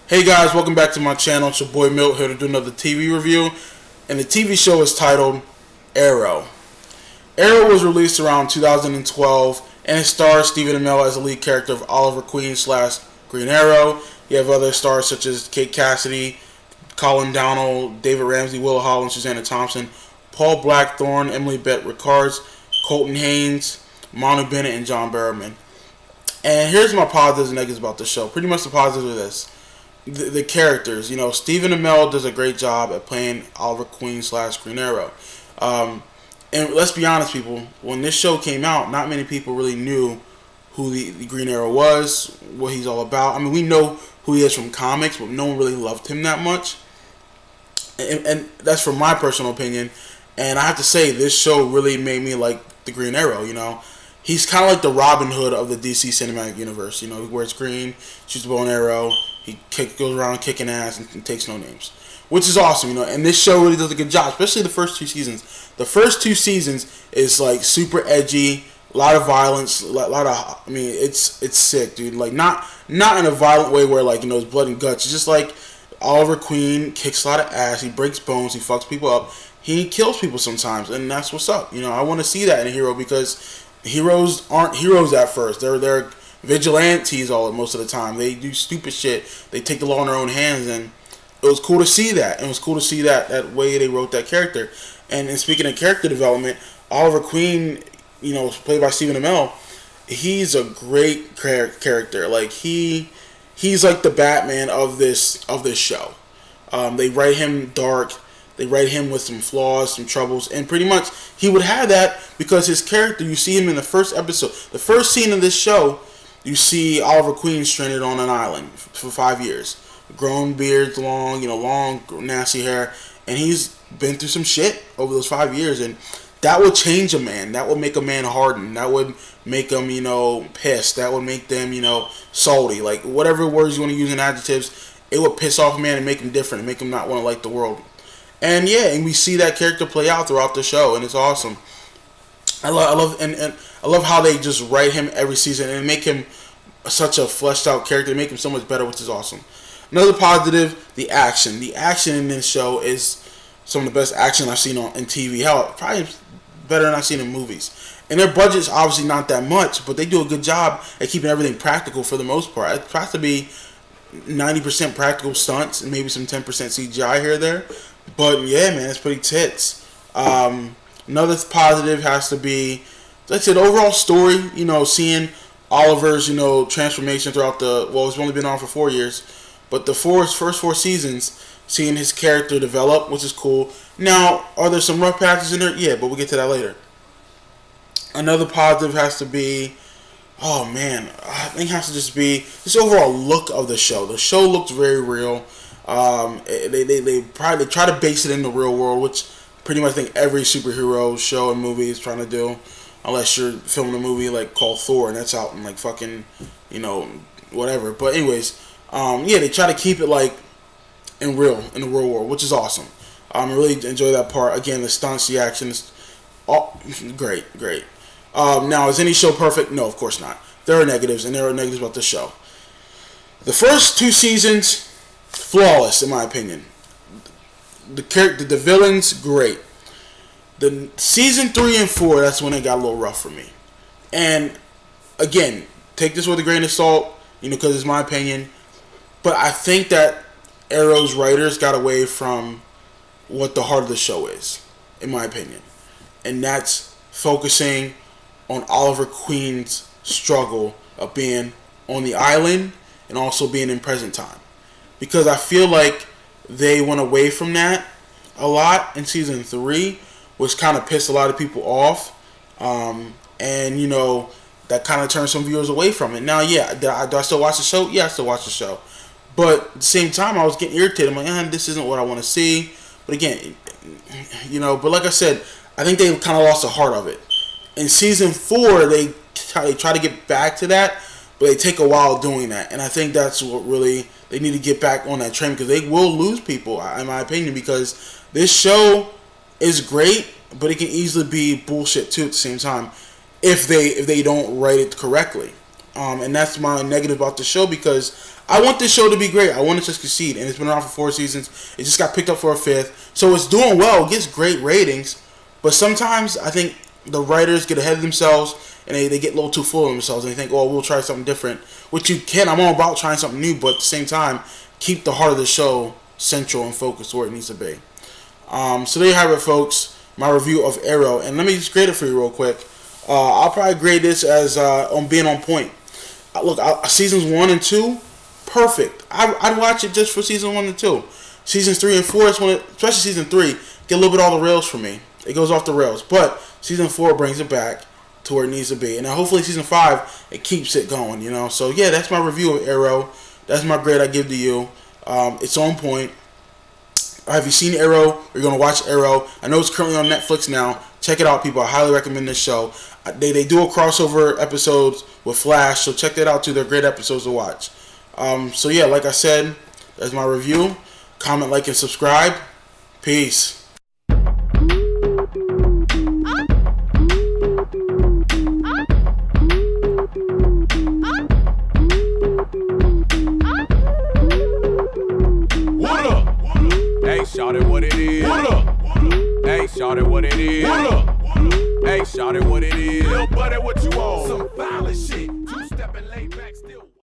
Hey guys, welcome back to my channel. It's your boy Milton here to do another TV review. And the TV show is titled Arrow. Arrow was released around 2012 and it stars Stephen Amell as the lead character of Oliver Queen / Green Arrow. You have other stars such as Cassidy, Colin, Donnell, David Ramsey, Willa, Holland, Susanna, Thompson, Paul Blackthorne, Emily, Bett, Rickards, Colton, Haynes, Manu, Bennett, and Barrowman. And here's my positives and negatives about the show. Pretty much the positives are this. The characters, Stephen Amell does a great job at playing Oliver Queen / Green Arrow. And let's be honest, people, when this show came out, not many people really knew who the Green Arrow was, what he's all about. I mean, we know who he is from comics, but no one really loved him that much. And that's from my personal opinion. And I have to say, this show really made me like the Green Arrow, He's kind of like the Robin Hood of the DC Cinematic Universe. He wears green, shoots a bow and arrow, he goes around kicking ass and takes no names. Which is awesome, And this show really does a good job, especially the first 2 seasons. The first 2 seasons is like super edgy, a lot of violence, it's sick, dude. Like not in a violent way where it's blood and guts. It's just like Oliver Queen kicks a lot of ass, he breaks bones, he fucks people up, he kills people sometimes, and that's what's up. I want to see that in a hero because heroes aren't heroes at first. They're vigilantes most of the time. They do stupid shit. They take the law in their own hands, and it was cool to see that. It was cool to see that way they wrote that character. And speaking of character development, Oliver Queen, played by Stephen Amell, he's a great character. Like he's like the Batman of this show. They write him dark. They write him with some flaws, some troubles, and pretty much he would have that because his character, you see him in the first episode. The first scene of this show, you see Oliver Queen stranded on an island for 5 years. Grown beard, long, nasty hair, and he's been through some shit over those 5 years, and that would change a man. That would make a man harden. That would make them, pissed. That would make them, salty. Like, whatever words you want to use in adjectives, it would piss off a man and make him different and make him not want to like the world. And yeah, and we see that character play out throughout the show, and it's awesome. I love how they just write him every season and make him such a fleshed out character. They make him so much better, which is awesome. Another positive, the action. The action in this show is some of the best action I've seen in TV. Hell, probably better than I've seen in movies. And their budget's obviously not that much, but they do a good job at keeping everything practical for the most part. It tries to be 90% practical stunts and maybe some 10% CGI here or there. But yeah, man, it's pretty tits. Another positive has to be, like I said, the overall story. Seeing Oliver's transformation throughout it's only been on for 4 years, but the first 4 seasons, seeing his character develop, which is cool. Now, are there some rough patches in there? Yeah, but we'll get to that later. Another positive has to be, I think it has to just be this overall look of the show. The show looks very real. They try to base it in the real world, which pretty much I think every superhero show and movie is trying to do, unless you're filming a movie like called Thor and that's out in like fucking whatever. But anyways, they try to keep it like in the real world, which is awesome. I really enjoy that part. Again, the stunts, the action is great. Now, is any show perfect? No, of course not. There are negatives, and there are negatives about this show. The first 2 seasons, flawless in my opinion. The villains, great. The season 3 and 4, that's when it got a little rough for me. And again, take this with a grain of salt, because it's my opinion. But I think that Arrow's writers got away from what the heart of the show is, in my opinion. And that's focusing on Oliver Queen's struggle of being on the island and also being in present time. Because I feel like they went away from that a lot in season 3, which kind of pissed a lot of people off. And, that kind of turned some viewers away from it. Now, yeah, do I still watch the show? Yeah, I still watch the show. But at the same time, I was getting irritated. I'm like, this isn't what I want to see. But again, but like I said, I think they kind of lost the heart of it. In season 4, they try to get back to that, but they take a while doing that. And I think that's what really, they need to get back on that train because they will lose people, in my opinion, because this show is great, but it can easily be bullshit too at the same time if they don't write it correctly. And that's my negative about the show because I want this show to be great. I want it to succeed, and it's been around for 4 seasons. It just got picked up for a 5th, so it's doing well. It gets great ratings, but sometimes I think the writers get ahead of themselves, and they get a little too full of themselves, and they think, oh, we'll try something different, which you can. I'm all about trying something new, but at the same time, keep the heart of the show central and focused where it needs to be. So there you have it, folks. My review of Arrow, and let me just grade it for you real quick. I'll probably grade this as on being on point. Look, seasons 1 and 2, perfect. I'd watch it just for season 1 and 2. Seasons 3 and 4 is when especially season 3, get a little bit off the rails for me. It goes off the rails, but season 4 brings it back to where it needs to be, and then hopefully season 5 it keeps it going. So yeah, that's my review of Arrow. That's my grade I give to you. It's on point. Have you seen Arrow? You're gonna watch Arrow. I know it's currently on Netflix now. Check it out, people. I highly recommend this show. They do a crossover episodes with Flash, so check that out too. They're great episodes to watch. So yeah, like I said, that's my review. Comment, like, and subscribe. Peace. Shout it what it is. Hey, shout it what it is. Hey, shout it what it is. Little buddy, what you on? Some violent shit. 2-stepping laid back still.